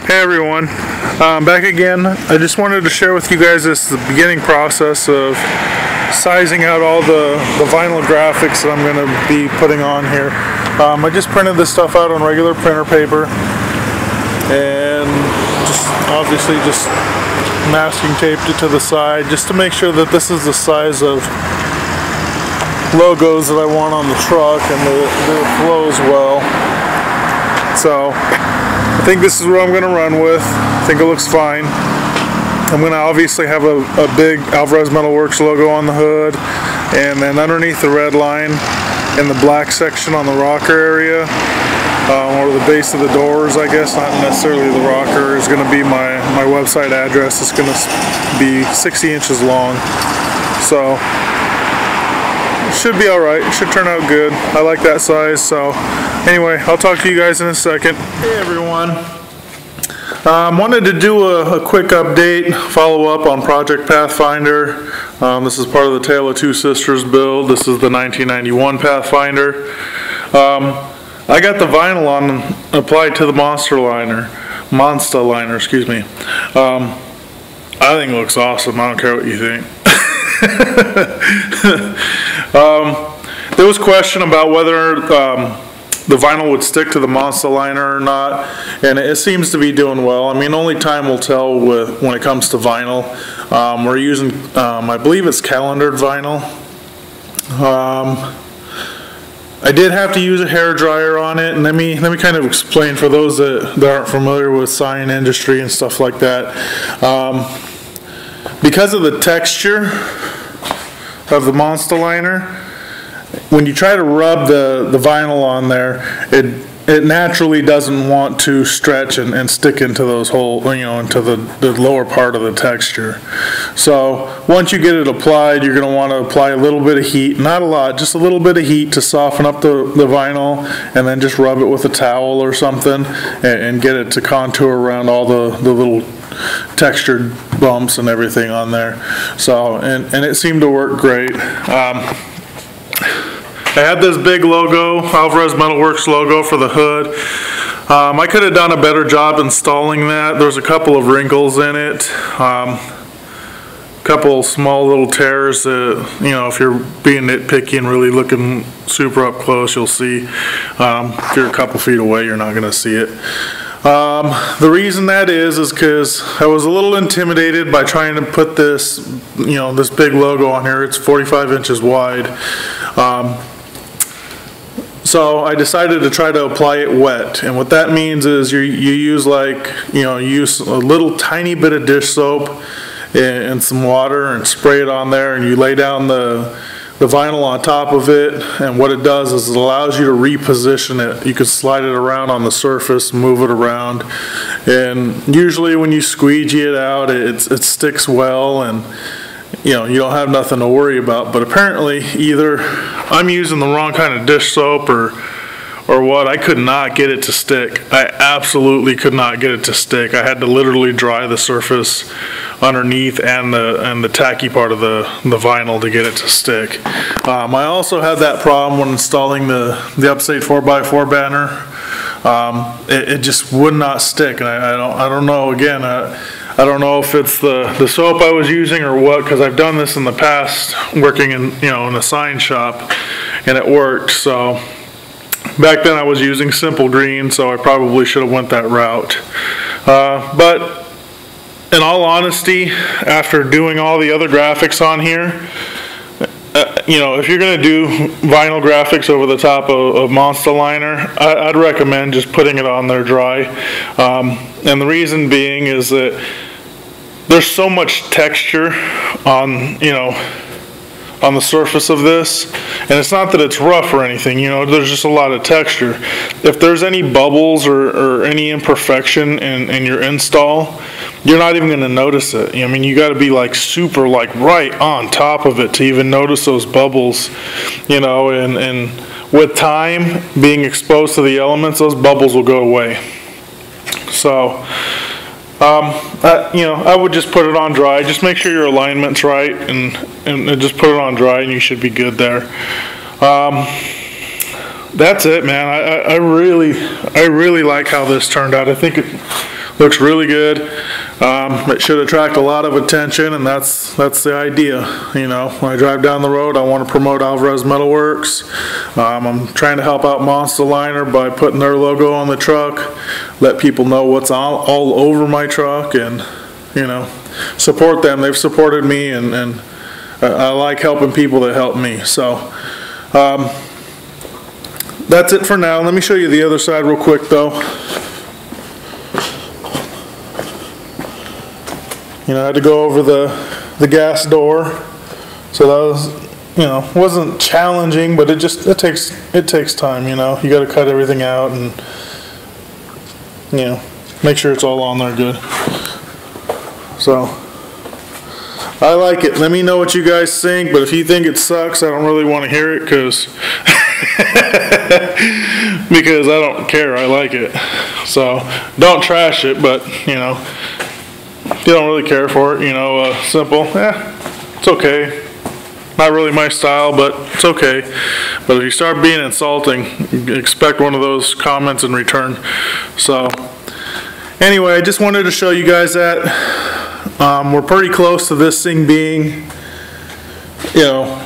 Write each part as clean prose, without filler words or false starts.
Hey everyone, back again. I just wanted to share with you guys the beginning process of sizing out all the vinyl graphics that I'm going to be putting on here. I just printed this stuff out on regular printer paper and obviously just masking taped it to the side just to make sure that this is the size of logos that I want on the truck and that it flows well. So I think this is what I'm going to run with. I think it looks fine. I'm going to obviously have a big Alvarez Metalworks logo on the hood, and then underneath the red line in the black section on the rocker area, or the base of the doors, I guess, not necessarily the rocker, is going to be my website address. It's going to be 60 inches long. So it should be alright. It should turn out good. I like that size. So anyway, I'll talk to you guys in a second. Hey everyone. Wanted to do a quick update, follow up on Project Pathfinder. This is part of the Tale of Two Sisters build. This is the 1991 Pathfinder. I got the vinyl on applied to the Monstaliner, excuse me. I think it looks awesome. I don't care what you think. There was question about whether the vinyl would stick to the Monstaliner or not, and it seems to be doing well. I mean, only time will tell when it comes to vinyl. We're using, I believe it's calendared vinyl. I did have to use a hair dryer on it, and let me kind of explain for those that aren't familiar with sign industry and stuff like that. Because of the texture of the Monstaliner, when you try to rub the vinyl on there, it naturally doesn't want to stretch and stick into those holes, into the lower part of the texture. So once you get it applied, you're going to want to apply a little bit of heat, not a lot, just a little bit of heat to soften up the vinyl, and then just rub it with a towel or something and get it to contour around all the little textured bumps and everything on there. So and it seemed to work great. I had this big logo, Alvarez Metalworks logo for the hood. I could have done a better job installing that. There's a couple of wrinkles in it, a couple small little tears that, if you're being nitpicky and really looking super up close, you'll see. If you're a couple feet away, you're not going to see it. The reason that is because I was a little intimidated by trying to put this, this big logo on here. It's 45 inches wide. So I decided to try to apply it wet, and what that means is you use you use a little tiny bit of dish soap and some water and spray it on there, and you lay down the vinyl on top of it, and what it does is it allows you to reposition it. You can slide it around on the surface, move it around, and usually when you squeegee it out, it sticks well, and you don't have nothing to worry about. But apparently either I'm using the wrong kind of dish soap or what. I could not get it to stick. I absolutely could not get it to stick. I had to literally dry the surface underneath and the tacky part of the vinyl to get it to stick. I also had that problem when installing the Upstate 4x4 banner. It just would not stick, and I don't know. Again, I don't know if it's the soap I was using or what, because I've done this in the past working in in a sign shop, and it worked. So back then I was using Simple Green, so I probably should have went that route. But in all honesty, after doing all the other graphics on here, if you're going to do vinyl graphics over the top of Monstaliner, I'd recommend just putting it on there dry. And the reason being is that there's so much texture on the surface of this, and it's not that it's rough or anything. There's just a lot of texture. If there's any bubbles or any imperfection in your install, you're not even going to notice it. I mean, you got to be super right on top of it to even notice those bubbles. And with time, being exposed to the elements, those bubbles will go away. So I would just put it on dry. Just make sure your alignment's right, and just put it on dry, and you should be good there. That's it, man. I really like how this turned out. I think it Looks really good. It should attract a lot of attention, and that's the idea. You know, when I drive down the road, I want to promote Alvarez Metalworks. I'm trying to help out Monstaliner by putting their logo on the truck, let people know what's all over my truck, and you know, support them. They've supported me, and I like helping people that help me. So that's it for now. Let me show you the other side real quick though. You know, I had to go over the gas door, so that was, you know, wasn't challenging, but it takes time. You know, you got to cut everything out and, you know, make sure it's all on there good. So I like it. Let me know what you guys think, but if you think it sucks, I don't really want to hear it because I don't care. I like it. So don't trash it, but you know, if you don't really care for it, you know, simple, it's okay. Not really my style, but it's okay. But if you start being insulting, expect one of those comments in return. So anyway, I just wanted to show you guys that. We're pretty close to this thing being, you know,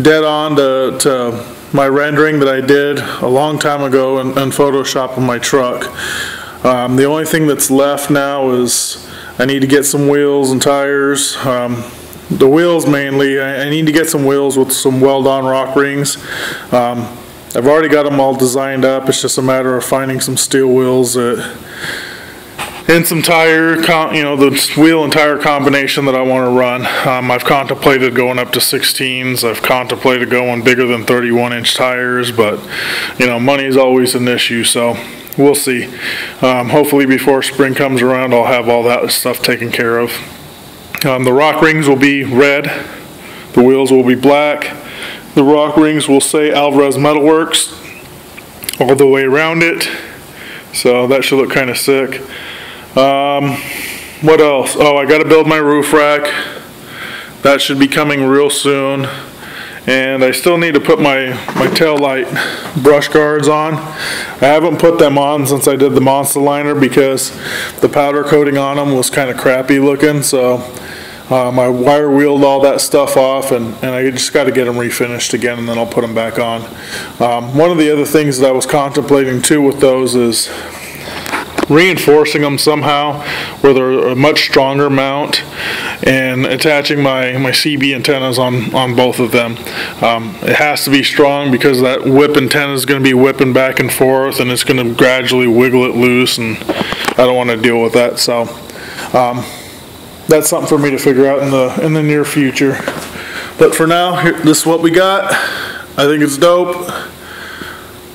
dead on to my rendering that I did a long time ago in Photoshop of my truck. The only thing that's left now is I need to get some wheels and tires. The wheels mainly, I need to get some wheels with some weld-on rock rings. I've already got them all designed up. It's just a matter of finding some steel wheels and some tire, you know, the wheel and tire combination that I want to run. I've contemplated going up to 16s. I've contemplated going bigger than 31-inch tires, but you know, money is always an issue, so we'll see. Hopefully before spring comes around, I'll have all that stuff taken care of. The rock rings will be red. The wheels will be black. The rock rings will say Alvarez Metalworks all the way around it. So that should look kind of sick. What else? Oh, I got to build my roof rack. That should be coming real soon. And I still need to put my tail light brush guards on. I haven't put them on since I did the Monstaliner because the powder coating on them was kind of crappy looking. So I wire wheeled all that stuff off, and I just got to get them refinished again, and then I'll put them back on. One of the other things that I was contemplating too with those is reinforcing them somehow where they're a much stronger mount, and attaching my CB antennas on both of them. It has to be strong because that whip antenna is going to be whipping back and forth, and it's going to gradually wiggle it loose, and I don't want to deal with that. So that's something for me to figure out in the near future. But for now, this is what we got. I think it's dope.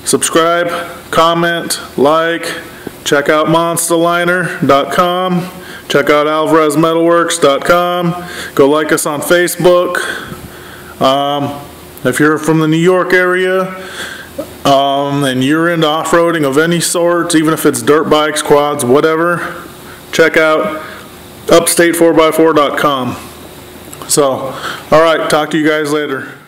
Subscribe, comment, like. Check out Monstaliner.com. Check out AlvarezMetalworks.com. Go like us on Facebook. If you're from the New York area and you're into off-roading of any sort, even if it's dirt bikes, quads, whatever, check out Upstate4x4.com. So, alright, talk to you guys later.